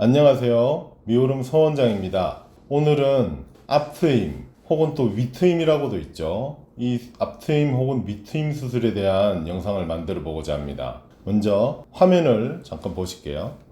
안녕하세요. 미오름 서원장입니다. 오늘은 앞트임 혹은 또 윗트임이라고도 있죠. 이 앞트임 혹은 윗트임 수술에 대한 영상을 만들어 보고자 합니다. 먼저 화면을 잠깐 보실게요.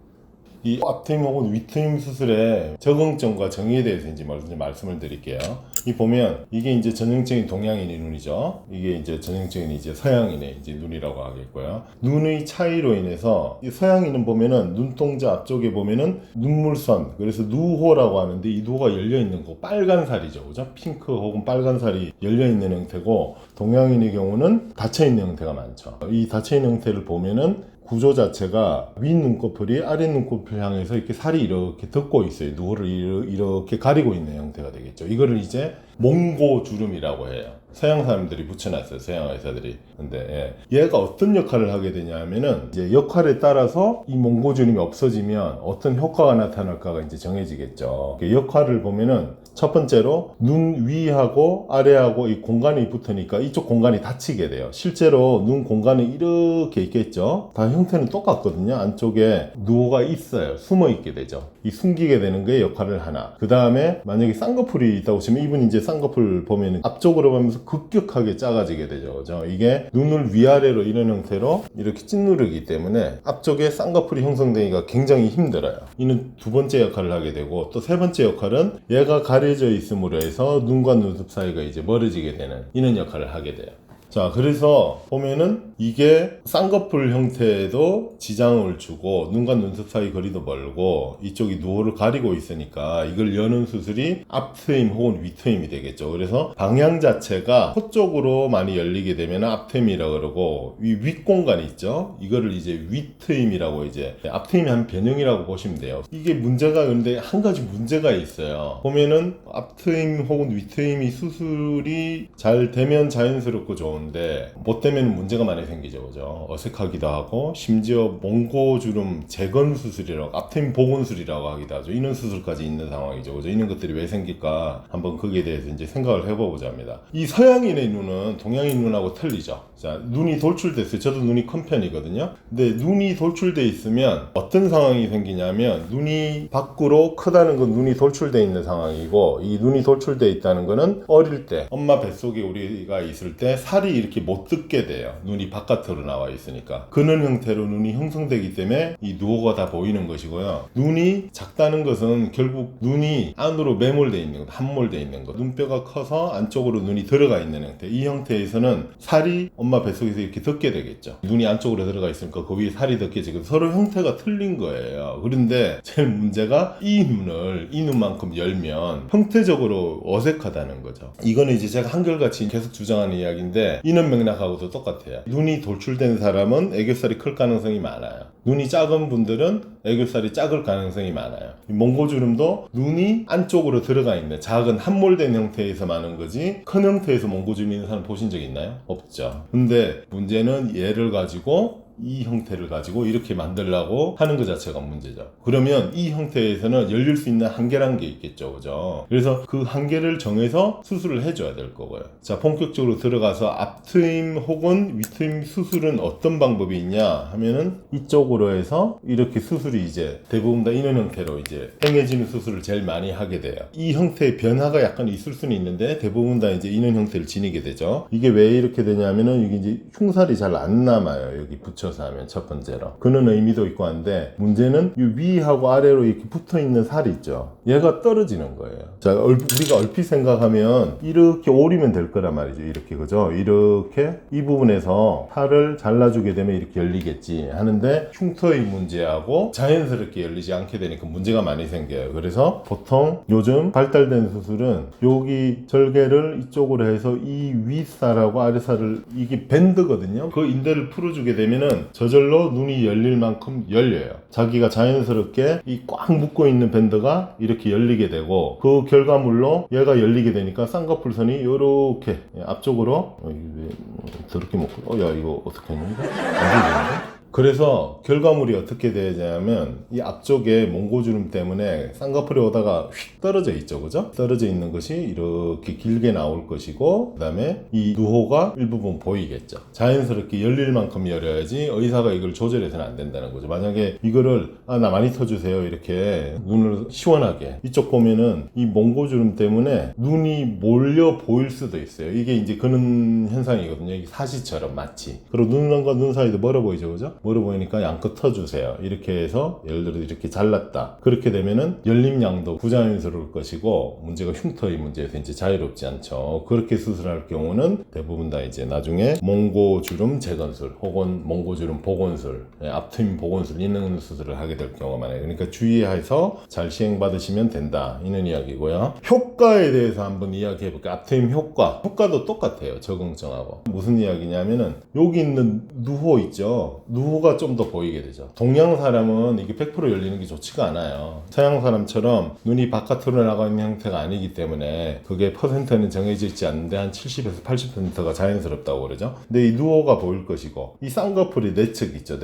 이 앞트임 혹은 윗트임 수술의 적응점과 정의에 대해서 이제 먼저 말씀을 드릴게요. 이 보면 이게 이제 전형적인 동양인의 눈이죠. 이게 이제 전형적인 이제 서양인의 이제 눈이라고 하겠고요. 눈의 차이로 인해서 이 서양인은 보면은 눈동자 앞쪽에 보면은 눈물선, 그래서 누호라고 하는데 이 누호가 열려 있는 거 빨간 살이죠, 그죠? 핑크 혹은 빨간 살이 열려 있는 형태고, 동양인의 경우는 닫혀 있는 형태가 많죠. 이 닫혀 있는 형태를 보면은 구조 자체가 윗 눈꺼풀이 아래 눈꺼풀 향해서 이렇게 살이 이렇게 덮고 있어요. 누구를 이렇게 가리고 있는 형태가 되겠죠. 이거를 이제 몽고주름이라고 해요. 서양 사람들이 붙여놨어요. 서양 의사들이. 근데 얘가 어떤 역할을 하게 되냐면은 이제 역할에 따라서 이 몽고주름이 없어지면 어떤 효과가 나타날까가 이제 정해지겠죠. 역할을 보면은 첫 번째로 눈 위하고 아래하고 이 공간이 붙으니까 이쪽 공간이 닫히게 돼요. 실제로 눈 공간은 이렇게 있겠죠. 다 형태는 똑같거든요. 안쪽에 누호가 있어요. 숨어 있게 되죠. 이 숨기게 되는 게 역할을 하나. 그 다음에 만약에 쌍꺼풀이 있다고 치면 이분 이제 쌍꺼풀 보면 앞쪽으로 가면서 급격하게 작아지게 되죠. 그죠? 이게 눈을 위아래로 이런 형태로 이렇게 찐누르기 때문에 앞쪽에 쌍꺼풀이 형성되기가 굉장히 힘들어요. 이는 두 번째 역할을 하게 되고, 또 세 번째 역할은 얘가 가려져 있음으로 해서 눈과 눈썹 사이가 이제 멀어지게 되는 이런 역할을 하게 돼요. 자, 그래서 보면은 이게 쌍꺼풀 형태에도 지장을 주고 눈과 눈썹 사이 거리도 멀고 이쪽이 누호를 가리고 있으니까 이걸 여는 수술이 앞트임 혹은 윗트임이 되겠죠. 그래서 방향 자체가 코 쪽으로 많이 열리게 되면 앞트임이라고 그러고, 이 윗공간이 있죠. 이거를 이제 윗트임이라고, 이제 앞트임이 한 변형이라고 보시면 돼요. 이게 문제가, 그런데 한 가지 문제가 있어요. 보면은 앞트임 혹은 윗트임이 수술이 잘 되면 자연스럽고 좋은 근데 못 되면 문제가 많이 생기죠, 그죠? 어색하기도 하고, 심지어 몽고주름 재건 수술이라고, 앞트임 복원술이라고 하기도 하죠. 이런 수술까지 있는 상황이죠, 그죠? 이런 것들이 왜 생길까 한번 거기에 대해서 이제 생각을 해보고자 합니다. 이 서양인의 눈은 동양인 눈하고 틀리죠. 자, 눈이 돌출됐어요. 저도 눈이 큰 편이거든요. 근데 눈이 돌출돼 있으면 어떤 상황이 생기냐면, 눈이 밖으로 크다는 건 눈이 돌출돼 있는 상황이고, 이 눈이 돌출돼 있다는 거는 어릴 때 엄마 뱃속에 우리가 있을 때 살이 이렇게 못 뜯게 돼요. 눈이 바깥으로 나와 있으니까. 그런 형태로 눈이 형성되기 때문에 이 누호가 다 보이는 것이고요. 눈이 작다는 것은 결국 눈이 안으로 매몰되어 있는 것, 함몰되어 있는 것. 눈뼈가 커서 안쪽으로 눈이 들어가 있는 형태. 이 형태에서는 살이 엄마 뱃속에서 이렇게 덮게 되겠죠. 눈이 안쪽으로 들어가 있으니까 그 위에 살이 덮게 지금 서로 형태가 틀린 거예요. 그런데 제일 문제가 이 눈을 이 눈만큼 열면 형태적으로 어색하다는 거죠. 이거는 이제 제가 한결같이 계속 주장하는 이야기인데, 이런 맥락하고도 똑같아요. 눈이 돌출된 사람은 애교살이 클 가능성이 많아요. 눈이 작은 분들은 애교살이 작을 가능성이 많아요. 몽고주름도 눈이 안쪽으로 들어가 있는 작은 함몰된 형태에서 많은 거지, 큰 형태에서 몽고주름 있는 사람 보신 적 있나요? 없죠. 근데 문제는 얘를 가지고, 이 형태를 가지고 이렇게 만들려고 하는 것 자체가 문제죠. 그러면 이 형태에서는 열릴 수 있는 한계란 게 있겠죠, 그죠? 그래서 그 한계를 정해서 수술을 해줘야 될 거고요. 자, 본격적으로 들어가서 앞트임 혹은 윗트임 수술은 어떤 방법이 있냐 하면은, 이쪽으로 해서 이렇게 수술이 이제 대부분 다 이런 형태로 이제 행해지는 수술을 제일 많이 하게 돼요. 이 형태의 변화가 약간 있을 수는 있는데 대부분 다 이제 이런 형태를 지니게 되죠. 이게 왜 이렇게 되냐면은, 이게 이제 흉살이 잘 안 남아요. 여기 붙여 하면 첫 번째로 그런 의미도 있고 한데, 문제는 이 위하고 아래로 이렇게 붙어있는 살이 있죠. 얘가 떨어지는 거예요. 자, 우리가 얼핏 생각하면 이렇게 오리면 될 거란 말이죠. 이렇게, 그죠? 이렇게 이 부분에서 살을 잘라주게 되면 이렇게 열리겠지 하는데, 흉터의 문제하고 자연스럽게 열리지 않게 되니까 문제가 많이 생겨요. 그래서 보통 요즘 발달된 수술은 여기 절개를 이쪽으로 해서 이 윗살하고 아래살을, 이게 밴드거든요. 그 인대를 풀어주게 되면은 저절로 눈이 열릴 만큼 열려요. 자기가 자연스럽게 이 꽉 묶고 있는 밴드가 이렇게 열리게 되고, 그 결과물로 얘가 열리게 되니까 쌍꺼풀선이 이렇게 앞쪽으로, 이게 왜 더럽게 먹고, 야, 이거 어떻게 했냐, 이거? 안 되는데? 그래서 결과물이 어떻게 되냐면 이 앞쪽에 몽고주름 때문에 쌍꺼풀이 오다가 휙 떨어져 있죠, 그죠? 떨어져 있는 것이 이렇게 길게 나올 것이고, 그 다음에 이 누호가 일부분 보이겠죠. 자연스럽게 열릴 만큼 열어야지 의사가 이걸 조절해서는 안 된다는 거죠. 만약에 이거를 나 많이 터주세요 이렇게 눈을 시원하게, 이쪽 보면은 이 몽고주름 때문에 눈이 몰려 보일 수도 있어요. 이게 이제 그런 현상이거든요. 이게 사시처럼 마치. 그리고 눈과 눈 사이도 멀어 보이죠, 그죠? 멀어 보이니까 양껏 터주세요. 이렇게 해서 예를 들어 이렇게 잘랐다. 그렇게 되면은 열림량도 부자연스러울 것이고, 문제가 흉터의 문제에서 이제 자유롭지 않죠. 그렇게 수술할 경우는 대부분 다 이제 나중에 몽고주름 재건술 혹은 몽고주름 복원술, 앞트임 복원술 이런 수술을 하게 될 경우가 많아요. 그러니까 주의해서 잘 시행받으시면 된다, 이런 이야기고요. 효과에 대해서 한번 이야기해 볼게요. 앞트임 효과도 똑같아요. 적응증하고. 무슨 이야기냐면은 여기 있는 누호 있죠. 누호가 좀 더 보이게 되죠. 동양 사람은 이게 100% 열리는 게 좋지가 않아요. 서양 사람처럼 눈이 바깥으로 나가는 형태가 아니기 때문에 그게 퍼센트는 정해져 있지 않는데 한 70에서 80%가 자연스럽다고 그러죠. 근데 이 누호가 보일 것이고, 이 쌍꺼풀이 내측 있죠.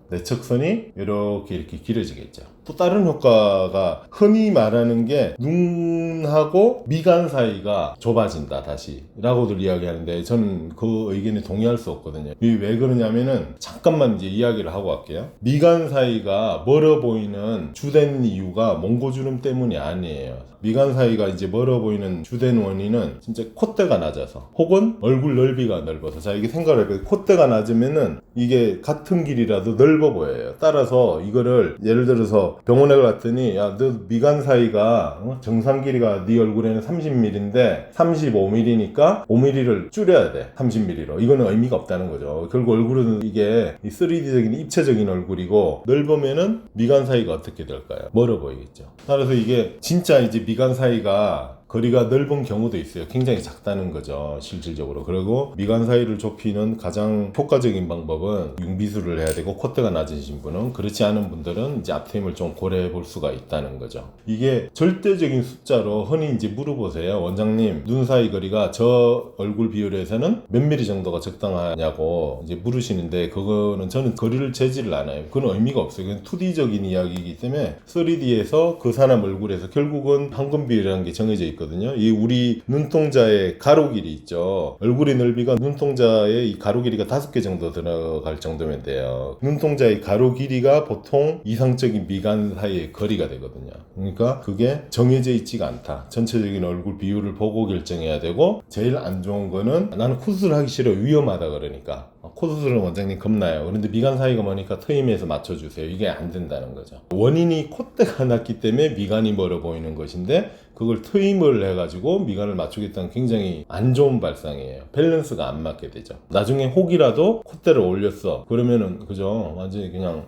내측선이 이렇게 길어지겠죠. 또 다른 효과가 흔히 말하는 게 눈하고 미간 사이가 좁아진다 다시 라고들 이야기하는데, 저는 그 의견에 동의할 수 없거든요. 이게 왜 그러냐면은, 잠깐만 이제 이야기를 하고 갈게요. 미간 사이가 멀어 보이는 주된 이유가 몽고주름 때문이 아니에요. 미간 사이가 이제 멀어 보이는 주된 원인은 진짜 콧대가 낮아서 혹은 얼굴 넓이가 넓어서. 자, 이게 생각을 해봐요. 콧대가 낮으면은 이게 같은 길이라도 넓어 보여요. 따라서 이거를 예를 들어서 병원에 갔더니, 야, 너 미간 사이가 정상 길이가 네 얼굴에는 30mm인데 35mm니까 5mm를 줄여야 돼. 30mm로. 이거는 의미가 없다는 거죠. 결국 얼굴은 이게 3D적인 입체적인 얼굴이고, 넓으면은 미간 사이가 어떻게 될까요? 멀어 보이겠죠. 따라서 이게 진짜 이제 미간 사이가 거리가 넓은 경우도 있어요. 굉장히 작다는 거죠, 실질적으로. 그리고 미간 사이를 좁히는 가장 효과적인 방법은 융비술을 해야 되고, 콧대가 낮으신 분은, 그렇지 않은 분들은 이제 앞트임을 좀 고려해 볼 수가 있다는 거죠. 이게 절대적인 숫자로 흔히 이제 물어보세요. 원장님, 눈 사이 거리가 저 얼굴 비율에서는 몇 미리 정도가 적당하냐고 이제 물으시는데, 그거는 저는 거리를 재지를 않아요. 그건 의미가 없어요. 그건 2D적인 이야기이기 때문에 3D에서 그 사람 얼굴에서 결국은 황금 비율이라는 게 정해져 있거든요. 이 우리 눈동자의 가로 길이 있죠. 얼굴의 넓이가 눈동자의 이 가로 길이가 5개 정도 들어갈 정도면 돼요. 눈동자의 가로 길이가 보통 이상적인 미간 사이의 거리가 되거든요. 그러니까 그게 정해져 있지가 않다. 전체적인 얼굴 비율을 보고 결정해야 되고, 제일 안 좋은 거는 나는 코수술 하기 싫어, 위험하다 그러니까. 코수술은 원장님 겁나요. 그런데 미간 사이가 머니까 트임해서 맞춰주세요. 이게 안 된다는 거죠. 원인이 콧대가 낮기 때문에 미간이 멀어 보이는 것인데, 그걸 트임을 해가지고 미간을 맞추겠다는 굉장히 안 좋은 발상이에요. 밸런스가 안 맞게 되죠. 나중에 혹이라도 콧대를 올렸어 그러면은, 그죠, 완전히 그냥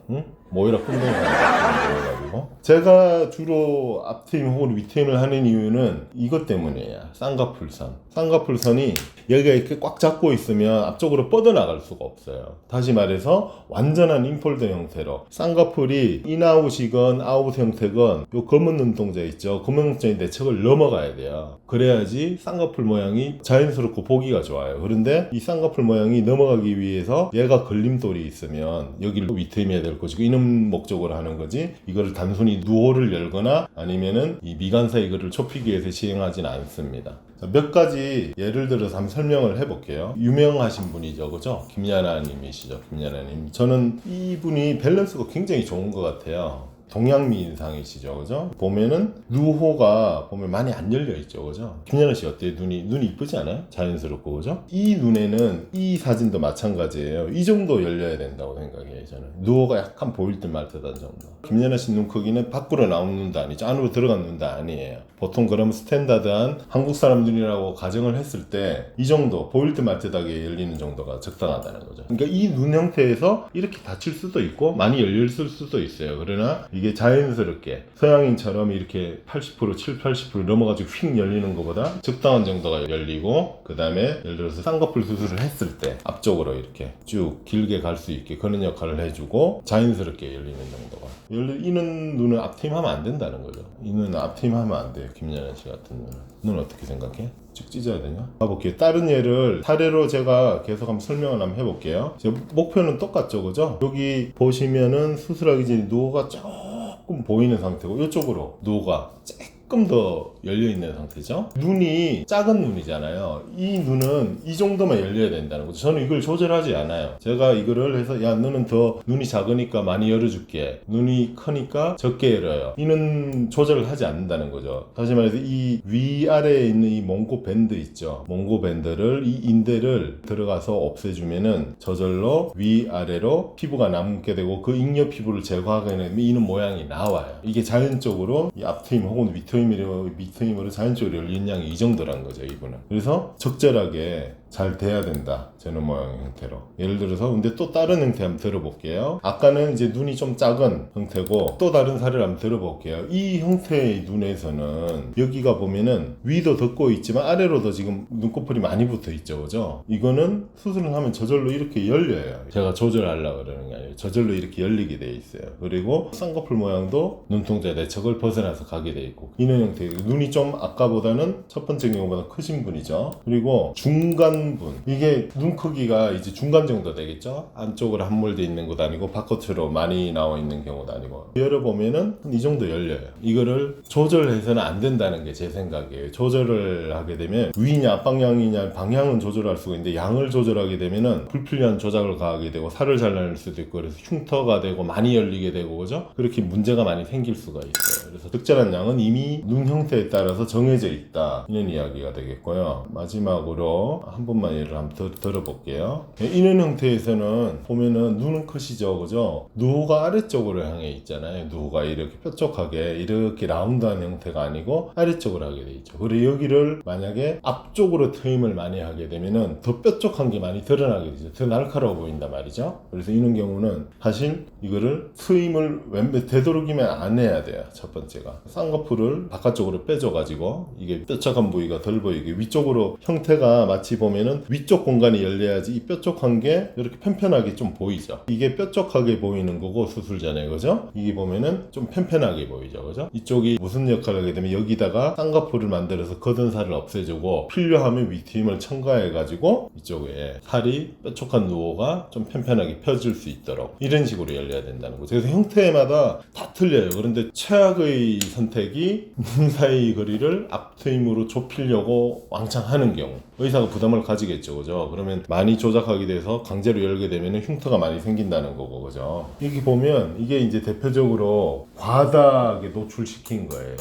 모이라 콘돔이 가지고. 제가 주로 앞트임 혹은 위트임을 하는 이유는 이것 때문이에요. 쌍꺼풀선이 여기가 이렇게 꽉 잡고 있으면 앞쪽으로 뻗어나갈 수가 없어요. 다시 말해서 완전한 인폴더 형태로 쌍꺼풀이 인아웃이건 아웃 형태건 요 검은 눈동자 있죠. 검은 눈동자의 내측을 넘어가야 돼요. 그래야지 쌍꺼풀 모양이 자연스럽고 보기가 좋아요. 그런데 이 쌍꺼풀 모양이 넘어가기 위해서 얘가 걸림돌이 있으면 여기를 위트임해야 될 것이고, 이런 목적으로 하는 거지, 이거를 단순히 누호를 열거나 아니면은 이 미간 사이 거리를 좁히기 위해서 시행하진 않습니다. 몇 가지 예를 들어서 한번 설명을 해볼게요. 유명하신 분이죠, 그죠? 김연아 님이시죠. 김연아 님. 저는 이분이 밸런스가 굉장히 좋은 것 같아요. 동양미인상이시죠, 그죠? 보면은 누호가 보면 많이 안 열려 있죠, 그죠? 김연아 씨 어때요? 눈이 이쁘지 않아요? 자연스럽고, 그죠? 이 눈에는 이 사진도 마찬가지예요. 이 정도 열려야 된다고 생각해요, 저는. 누호가 약간 보일 듯 말 듯한 정도. 김연아 씨 눈 크기는 밖으로 나온 눈도 아니죠, 안으로 들어간 눈도 아니에요. 보통 그럼 스탠다드한 한국 사람 눈이라고 가정을 했을 때 이 정도 보일 듯 말 듯하게 열리는 정도가 적당하다는 거죠. 그러니까 이 눈 형태에서 이렇게 닫힐 수도 있고 많이 열렸을 수도 있어요. 그러나 이게 자연스럽게 서양인처럼 이렇게 80%, 7, 80% 넘어가지고 휙 열리는 것보다 적당한 정도가 열리고, 그 다음에 예를 들어서 쌍꺼풀 수술을 했을 때 앞쪽으로 이렇게 쭉 길게 갈 수 있게 그런 역할을 해주고, 자연스럽게 열리는 정도가. 이는 눈을 앞트임하면 안 된다는 거죠. 이 눈은 앞트임하면 안 돼요. 김연아 씨 같은 눈은. 눈은 어떻게 생각해? 쭉 찢어야 되냐? 가볼게요. 다른 예를 사례로 제가 계속 한번 설명을 한번 해볼게요. 목표는 똑같죠, 그죠? 여기 보시면은 수술하기 전에 누호가 조금 보이는 상태고 이쪽으로 누호가 조금 더 열려있는 상태죠. 눈이 작은 눈이잖아요. 이 눈은 이 정도만 열려야 된다는 거죠. 저는 이걸 조절하지 않아요. 제가 이거를 해서 야 너는 더 눈이 작으니까 많이 열어줄게, 눈이 크니까 적게 열어요, 이는 조절을 하지 않는다는 거죠. 다시 말해서 이 위아래에 있는 이 몽고 밴드 있죠. 몽고 밴드를, 이 인대를 들어가서 없애주면은 저절로 위아래로 피부가 남게 되고 그 잉여 피부를 제거하게 되면 이는 모양이 나와요. 이게 자연적으로 이 앞트임 혹은 밑트임으로 자연적으로 열린 양이 이 정도라는 거죠, 이분은. 그래서 적절하게 잘 돼야 된다, 저는 모양 형태로. 예를 들어서 근데 또 다른 형태 한번 들어볼게요. 아까는 이제 눈이 좀 작은 형태고 또 다른 사례를 한번 들어볼게요. 이 형태의 눈에서는 여기가 보면은 위도 덮고 있지만 아래로도 지금 눈꺼풀이 많이 붙어 있죠, 그죠? 이거는 수술을 하면 저절로 이렇게 열려요. 제가 조절하려고 그러는 게 아니에요. 저절로 이렇게 열리게 돼 있어요. 그리고 쌍꺼풀 모양도 눈동자 내척을 벗어나서 가게 돼 있고, 이런 형태. 눈이 좀 아까보다는 첫 번째 경우보다 크신 분이죠. 그리고 중간 분, 이게 눈 크기가 이제 중간 정도 되겠죠. 안쪽으로 함몰되어 있는 것도 아니고 바깥으로 많이 나와 있는 경우도 아니고, 열어보면은 이 정도 열려요. 이거를 조절해서는 안 된다는 게 제 생각이에요. 조절을 하게 되면 위냐 앞방향이냐 방향은 조절할 수가 있는데 양을 조절하게 되면은 불필요한 조작을 가하게 되고 살을 잘라낼 수도 있고, 그래서 흉터가 되고 많이 열리게 되고, 그죠? 그렇게 문제가 많이 생길 수가 있어요. 그래서 적절한 양은 이미 눈 형태에 따라서 정해져 있다, 이런 이야기가 되겠고요. 마지막으로 한 번만 예를 한번 들어볼게요. 이런 형태에서는 보면은 눈은 크시죠, 그죠? 누호가 아래쪽으로 향해 있잖아요. 누호가 이렇게 뾰족하게 이렇게 라운드한 형태가 아니고 아래쪽으로 하게 돼 있죠. 그리고 여기를 만약에 앞쪽으로 트임을 많이 하게 되면은 더 뾰족한 게 많이 드러나게 되죠. 더 날카로워 보인단 말이죠. 그래서 이런 경우는 사실 이거를 트임을 되도록이면 안 해야 돼요. 첫 번째가 쌍꺼풀을 바깥쪽으로 빼줘가지고 이게 뾰족한 부위가 덜 보이게, 위쪽으로 형태가 마치 보면은 위쪽 공간이 열려야지 이 뾰족한 게 이렇게 편편하게 좀 보이죠. 이게 뾰족하게 보이는 거고 수술 전에, 그죠? 이게 보면은 좀 편편하게 보이죠, 그죠? 이쪽이 무슨 역할을 하게 되면 여기다가 쌍꺼풀을 만들어서 걷은 살을 없애주고 필요하면 위트임을 첨가해가지고 이쪽에 살이 뾰족한 누호가 좀 편편하게 펴질 수 있도록 이런 식으로 열려야 된다는 거죠. 그래서 형태마다 다 틀려요. 그런데 최악의 선택이 눈 사이 거리를 앞트임으로 좁히려고 왕창 하는 경우, 의사가 부담을 가지겠죠, 그죠? 그러면 많이 조작하게 돼서 강제로 열게 되면 흉터가 많이 생긴다는 거고, 그죠? 여기 보면 이게 이제 대표적으로 과다하게 노출시킨 거예요.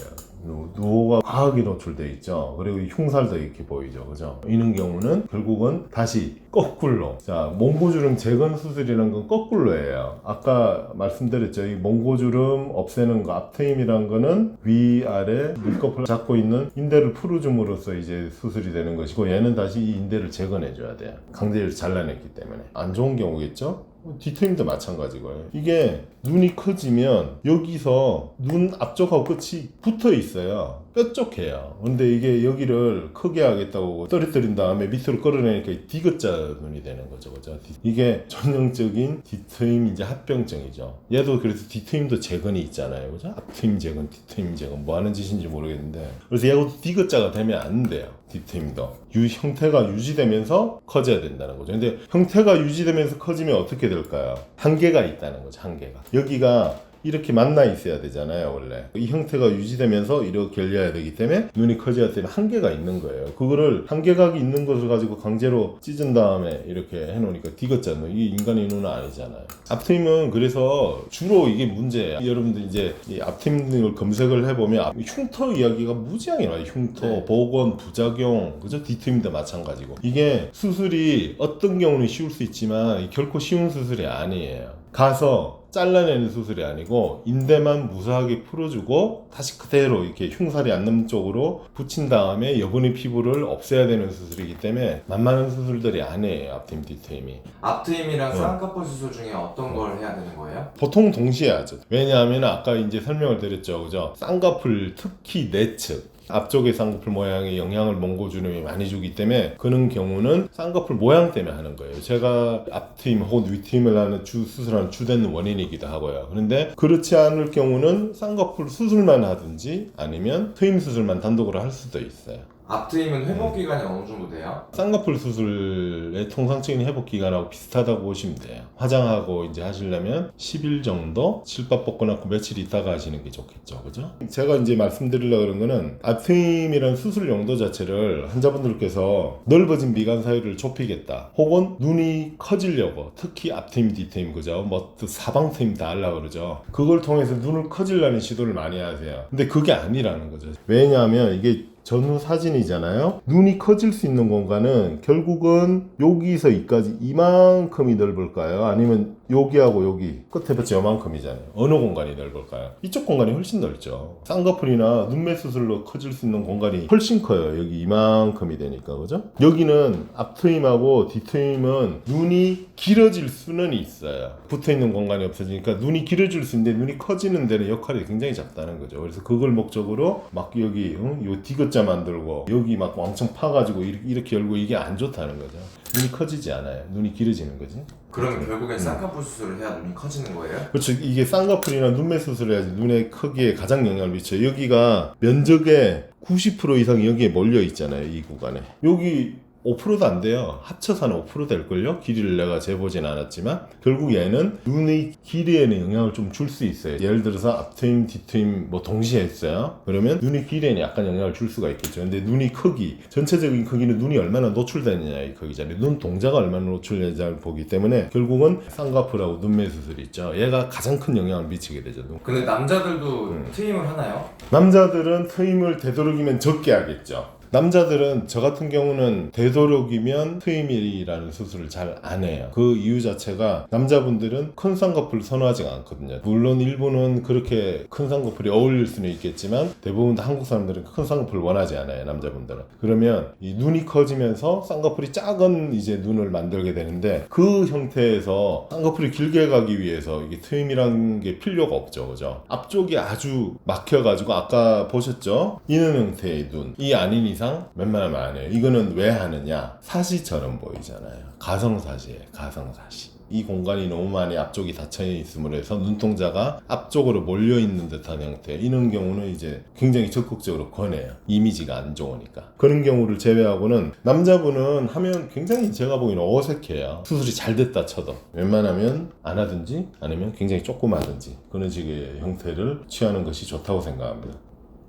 누호가 과하게 노출되어 있죠. 그리고 흉살도 이렇게 보이죠, 그죠? 이런 경우는 결국은 다시 거꾸로, 자, 몽고주름 재건 수술이라는 건 거꾸로예요. 아까 말씀드렸죠. 이 몽고주름 없애는 거, 앞트임이란 거는 위아래 눈꺼풀 잡고 있는 인대를 풀어줌으로써 이제 수술이 되는 것이고, 얘는 다시 이 인대를 재건해줘야 돼요. 강제로 잘라냈기 때문에. 안 좋은 경우겠죠? 뒤트임도 마찬가지고요. 이게 눈이 커지면 여기서 눈 앞쪽하고 끝이 붙어 있어요. 뾰족해요. 근데 이게 여기를 크게 하겠다고 떨어뜨린 다음에 밑으로 끌어내니까 디귿자 눈이 되는 거죠, 그죠? 이게 전형적인 뒤트임 이제 합병증이죠. 얘도 그래서 뒤트임도 재건이 있잖아요, 그죠? 앞트임 재건, 뒤트임 재건, 뭐 하는 짓인지 모르겠는데, 그래서 얘도 디귿자가 되면 안 돼요. 뒤트임도 형태가 유지되면서 커져야 된다는 거죠. 근데 형태가 유지되면서 커지면 어떻게 될까요? 한계가 있다는 거죠. 한계가 여기가 이렇게 만나 있어야 되잖아요, 원래. 이 형태가 유지되면서 이렇게 열려야 되기 때문에 눈이 커져야 되면 한계가 있는 거예요. 그거를 한계각이 있는 것을 가지고 강제로 찢은 다음에 이렇게 해놓으니까 디귿자, 이게 인간의 눈은 아니잖아요. 앞트임은 그래서 주로 이게 문제예요. 여러분들 이제 이 앞트임을 검색을 해보면 흉터 이야기가 무지하게 나와요. 흉터, 복원, 부작용, 그죠? 뒤트임도 마찬가지고. 이게 수술이 어떤 경우는 쉬울 수 있지만 결코 쉬운 수술이 아니에요. 가서 잘라내는 수술이 아니고 인대만 무사하게 풀어주고 다시 그대로 이렇게 흉살이 안 남는 쪽으로 붙인 다음에 여분의 피부를 없애야 되는 수술이기 때문에 만만한 수술들이 아니에요, 앞트임, 뒤트임이. 앞트임이랑 쌍꺼풀 수술 중에 어떤 걸 해야 되는 거예요? 보통 동시에 하죠. 왜냐하면 아까 이제 설명을 드렸죠, 그죠? 쌍꺼풀, 특히 내측, 앞쪽의 쌍꺼풀 모양에 영향을 몽고주름이 많이 주기 때문에 그런 경우는 쌍꺼풀 모양 때문에 하는 거예요. 제가 앞트임 혹은 위트임을 하는 수술하는 주된 원인이기도 하고요. 그런데 그렇지 않을 경우는 쌍꺼풀 수술만 하든지 아니면 트임 수술만 단독으로 할 수도 있어요. 앞트임은 회복 기간이 어느 정도 돼요? 쌍꺼풀 수술의 통상적인 회복 기간하고 비슷하다고 보시면 돼요. 화장하고 이제 하시려면 10일 정도 실밥 벗고 나고 며칠 있다가 하시는 게 좋겠죠. 그죠? 제가 이제 말씀드리려고 그런 거는 앞트임이라는 수술 용도 자체를 환자분들께서 넓어진 미간 사이를 좁히겠다. 혹은 눈이 커지려고 특히 앞트임, 뒤트임 그죠? 뭐 또 사방트임 다 하려고 그러죠. 그걸 통해서 눈을 커지려는 시도를 많이 하세요. 근데 그게 아니라는 거죠. 왜냐하면 이게 전후 사진이잖아요. 눈이 커질 수 있는 공간은 결국은 여기서 여기까지 이만큼이 넓을까요? 아니면 여기하고 여기 끝에 봤지 요만큼이잖아요. 어느 공간이 넓을까요? 이쪽 공간이 훨씬 넓죠. 쌍꺼풀이나 눈매 수술로 커질 수 있는 공간이 훨씬 커요. 여기 이만큼이 되니까 그죠? 여기는 앞트임하고 뒤트임은 눈이 길어질 수는 있어요. 붙어있는 공간이 없어지니까 눈이 길어질 수 있는데 눈이 커지는 데는 역할이 굉장히 작다는 거죠. 그래서 그걸 목적으로 막 여기 요 디귿자 만들고 여기 막 왕창 파가지고 이렇게 열고 이게 안 좋다는 거죠. 눈이 커지지 않아요. 눈이 길어지는 거지. 그러면 결국엔 쌍꺼풀 수술을 해야 눈이 커지는 거예요? 그렇죠. 이게 쌍꺼풀이나 눈매 수술을 해야지 눈의 크기에 가장 영향을 미쳐요. 여기가 면적의 90% 이상이 여기에 몰려 있잖아요. 이 구간에. 여기 5%도 안 돼요. 합쳐서는 5% 될걸요? 길이를 내가 재보진 않았지만 결국 얘는 눈의 길이에는 영향을 좀 줄 수 있어요. 예를 들어서 앞트임, 뒤트임 뭐 동시에 했어요. 그러면 눈의 길이에는 약간 영향을 줄 수가 있겠죠. 근데 눈의 크기, 전체적인 크기는 눈이 얼마나 노출되느냐의 크기잖아요. 눈 동자가 얼마나 노출되느냐를 보기 때문에 결국은 쌍꺼풀하고 눈매 수술이 있죠. 얘가 가장 큰 영향을 미치게 되죠. 근데 남자들도 트임을 하나요? 남자들은 트임을 되도록이면 적게 하겠죠. 남자들은 저 같은 경우는 되도록이면 트임이라는 수술을 잘 안 해요. 그 이유 자체가 남자분들은 큰 쌍꺼풀 선호하지가 않거든요. 물론 일부는 그렇게 큰 쌍꺼풀이 어울릴 수는 있겠지만 대부분 다 한국 사람들은 큰 쌍꺼풀을 원하지 않아요. 남자분들은. 그러면 이 눈이 커지면서 쌍꺼풀이 작은 이제 눈을 만들게 되는데 그 형태에서 쌍꺼풀이 길게 가기 위해서 이게 트임이라는 게 필요가 없죠. 그죠? 앞쪽이 아주 막혀가지고 아까 보셨죠? 이는 형태의 눈. 이 아닌 이상 웬만하면 안 해요. 이거는 왜 하느냐? 사시처럼 보이잖아요. 가성사시예요. 가성사시. 이 공간이 너무 많이 앞쪽이 닫혀 있음으로 해서 눈동자가 앞쪽으로 몰려있는 듯한 형태. 이런 경우는 이제 굉장히 적극적으로 권해요. 이미지가 안 좋으니까. 그런 경우를 제외하고는 남자분은 하면 굉장히 제가 보기에는 어색해요. 수술이 잘 됐다 쳐도. 웬만하면 안 하든지 아니면 굉장히 조그마든지 그런 식의 형태를 취하는 것이 좋다고 생각합니다.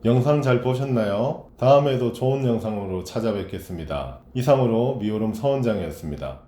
영상 잘 보셨나요? 다음에도 좋은 영상으로 찾아뵙겠습니다. 이상으로 미오름 서원장이었습니다.